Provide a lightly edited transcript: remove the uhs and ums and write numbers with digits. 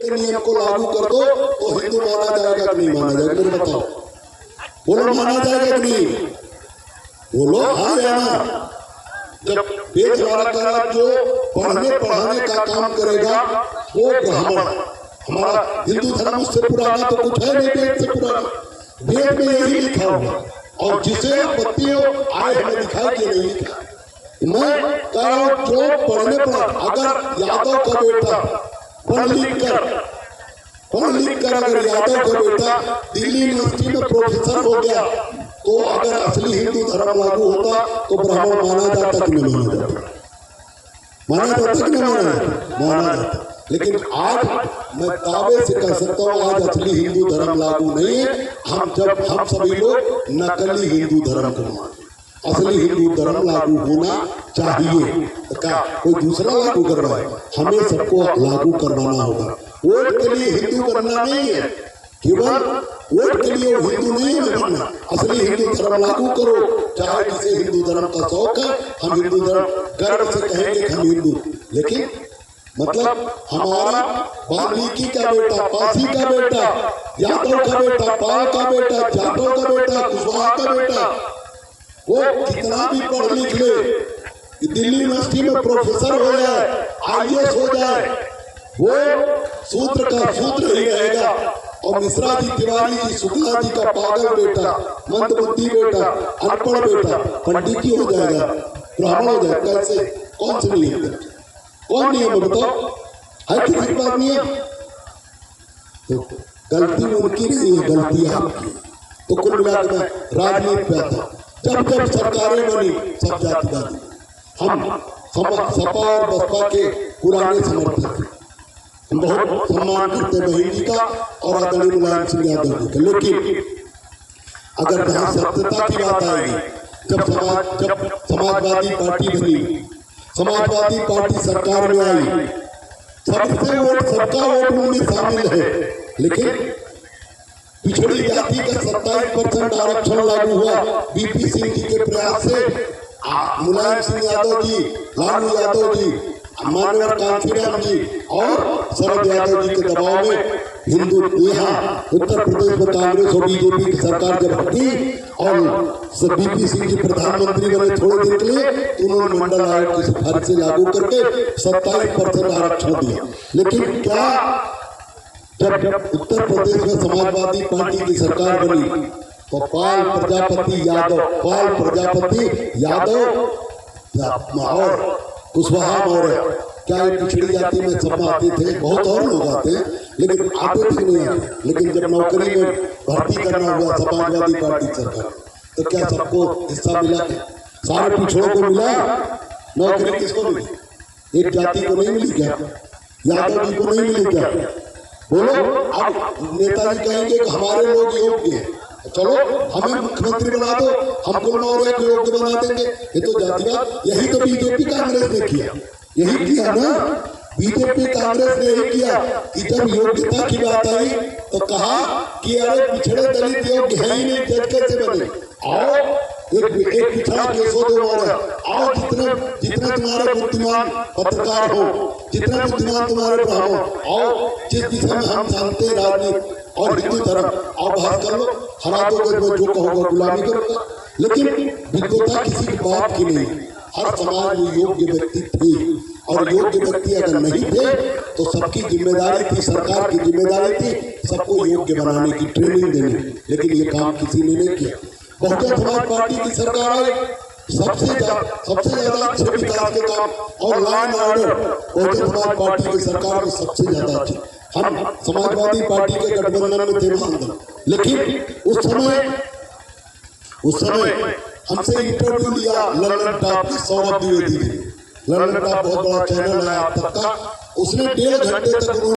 के नियम को लागू कर दो तो हिंदू माना जाएगा कि नहीं माना जाएगा? मेरे बताओ, बोलो माना जाएगा कि नहीं? बोलो हाँ या ना। जब वेद वाला जो पढ़ने पढ़ाने का काम करेगा वो ब्राह्मण। हमारा हिंदू धर्म से पुराना तो कुछ है नहीं, वेद से पुराना। वेद में यही लिखा हुआ, और जिसे आपत्तियों आए हमें दिखाई कि नहीं लिखा। मैं कह रहा हूँ जो पढ़ने पर, अगर यादव का बेटा पढ़ लिख कर अगर यादव का बेटा दिल्ली यूनिवर्सिटी में प्रोफेसर हो गया, तो अगर असली हिंदू धर्म लागू होता तो ब्राह्मण माना जाता कि नहीं माना जाता? माना जाता कि नहीं माना जाता? माना जाता। लेकिन आज मैं दावे से कह सकता हूँ आज असली हिंदू धर्म लागू नहीं है। हम सभी लोग नकली हिंदू धर्म को मानते। असली हिंदू धर्म लागू होना चाहिए। तो क्या कोई दूसरा लागू कर रहा है? हमें सबको लागू करवाना होगा। वोट के लिए हिंदू बनना नहीं है, केवल वोट के लिए हिंदू नहीं है बनना। असली हिंदू धर्म लागू करो। चाहे जिसे हिंदू धर्म का शौक है, हम हिंदू धर्म गर्व से कहेंगे हम हिंदू। लेकिन मतलब हमारा वाल्मीकि का बेटा, पासी का बेटा, यादव का बेटा, पाल का बेटा, जाटव का बेटा, कुशवाहा का बेटा, वो कितना भी पढ़ लिख ले, दिल्ली यूनिवर्सिटी में प्रोफेसर हो जाए, IAS हो जाए, वो सूत्र का सूत्र ही रहेगा। और मिश्रा जी, तिवारी जी, शुक्ला जी का पागल बेटा, मंदबुद्धि बेटा, अनपढ़ बेटा पंडित ही हो जाएगा, ब्राह्मण हो जाएगा। कैसे? कौन से नियम है? कौन नियम है बताओ? है किसी बात नियम? तो गलती उनकी नहीं है, गलती आपकी। तो कुल मिलाकर मैं राजनीति पे आता। जब जब सरकारें बनी सब जातिवादी, हम सपा और बसपा के पुराने समर्थक थे। हम बहुत सम्मान करते बहन जी का और आदरणीय मुलायम सिंह यादव जी का। लेकिन अगर जहाँ सत्यता की बात आएगी, जब समाजवादी पार्टी बनी, समाजवादी पार्टी सरकार में आई, सबका वोट उनमें शामिल है। लेकिन पिछड़ी जाति का 27% आरक्षण लागू हुआ BP सिंह जी के प्रयास से। मुलायम सिंह यादव जी, लालू यादव जी, मानवर कांशीराम जी और शरद यादव जी के दबाव में हिंदू यहाँ उत्तर प्रदेश में कांग्रेस और BJP की सरकार जब हटी और BP सिंह जी प्रधानमंत्री बने थोड़े दिन के लिए, तो उन्होंने मंडल आयोग की सिफारिश से लागू करके 27% आरक्षण दिया। लेकिन क्या जब उत्तर प्रदेश में समाजवादी पार्टी की सरकार बनी तो पाल प्रजापति यादव और कुशवाहा मौर्य, क्या ये पिछड़ी जाति में सब आते थे? बहुत और लोग आते हैं, लेकिन आते थे नहीं आते। लेकिन जब नौकरी में भर्ती करना हुआ समाजवादी पार्टी सरकार, तो क्या सबको हिस्सा मिला? सारे पिछड़ों को मिला? नौकरी किसको मिली? एक जाति को नहीं मिली क्या? यादव जी को नहीं मिली क्या? बोलो। अब नेताजी कहेंगे कि हमारे लोग योग्य हैं, चलो हमें मुख्यमंत्री बना दो, हम कुल मौर्य को योग्य बना देंगे। ये तो जातिवाद। यही तो BJP कांग्रेस ने किया, यही किया ना। BJP कांग्रेस ने यही किया कि जब योग्यता की बात आई तो कहा कि अरे पिछड़े दलित योग्य है ही नहीं, जज कैसे बने? आओ एक पिछड़ा केसो दो मौर्य, आओ जितने तुम्हारे बुद्धिमान पत्रकार हो, जितने बुद्धिमान तुम्हारे ब्राह्मण, आओ जिस विषय में हम जानते हैं राजनीति और हिंदू धर्म, आओ बात कर लो, हरा दोगे, मैं जो कहूँगा गुलामी करूँगा। लेकिन विद्वता किसी की बात की नहीं। हर समाज में योग्य व्यक्ति थे, और योग्य व्यक्ति अगर नहीं थे तो सबकी जिम्मेदारी थी, सरकार की जिम्मेदारी थी सबको योग्य बनाने की, ट्रेनिंग देने। लेकिन ये काम किसी ने नहीं किया। बहुजन समाज पार्टी की सरकार आई, सबसे ज्यादा अच्छे विकास के काम और law and order Bahujan Samaj party की सरकार में सबसे ज्यादा अच्छे। हम समाजवादी पार्टी के गठबंधन में थे महानगर, लेकिन उस समय हमसे इंटरव्यू लिया ललन टॉप सौरभ द्विवेदी जी। ललन टॉप बहुत बड़ा चैनल है आप तक का, उसने 1.5 घंटे तक